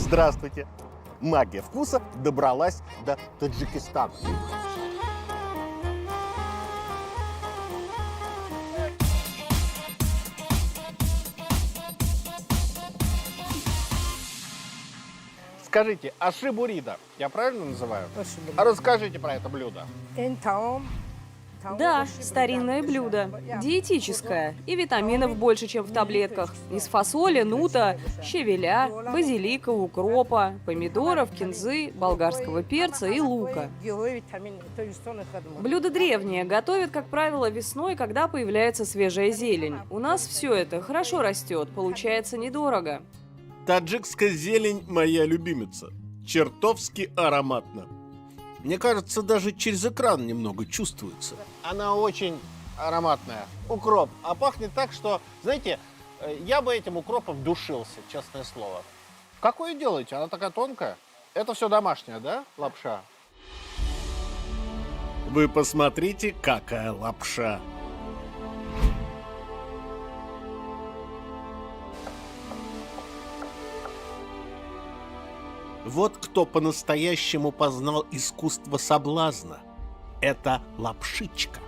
Здравствуйте! Магия вкуса добралась до Таджикистана. Скажите, аши бурида, я правильно называю? А расскажите про это блюдо. Да, старинное блюдо. Диетическое. И витаминов больше, чем в таблетках. Из фасоли, нута, щавеля, базилика, укропа, помидоров, кинзы, болгарского перца и лука. Блюдо древнее. Готовят, как правило, весной, когда появляется свежая зелень. У нас все это хорошо растет, получается недорого. Таджикская зелень моя любимица. Чертовски ароматно. Мне кажется, даже через экран немного чувствуется. Она очень ароматная. Укроп. А пахнет так, что, знаете, я бы этим укропом душился, честное слово. Как вы ее делаете? Она такая тонкая. Это все домашнее, да, лапша? Вы посмотрите, какая лапша. Вот кто по-настоящему познал искусство соблазна. Это лапшичка.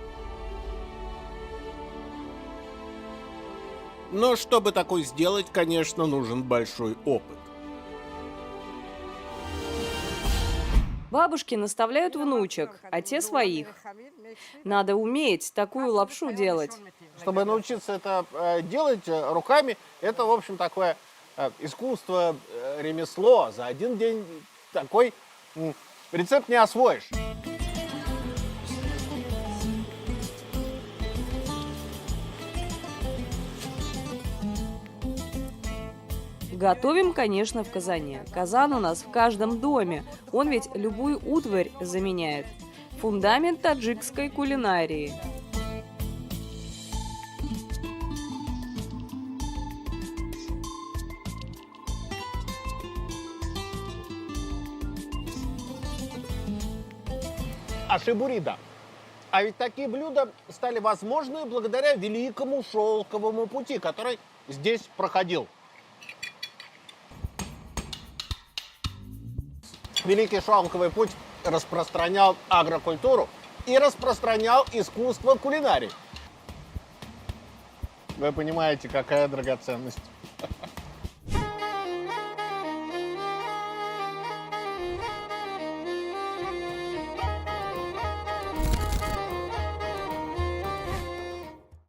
Но чтобы такое сделать, конечно, нужен большой опыт. Бабушки наставляют внучек, а те своих. Надо уметь такую лапшу делать. Чтобы научиться это делать руками, это, в общем, такое искусство, ремесло. За один день такой рецепт не освоишь. Готовим, конечно, в казане. Казан у нас в каждом доме. Он ведь любую утварь заменяет. Фундамент таджикской кулинарии. Аши бурида. А ведь такие блюда стали возможны благодаря великому шелковому пути, который здесь проходил. Великий шелковый путь распространял агрокультуру и распространял искусство кулинарии. Вы понимаете, какая драгоценность.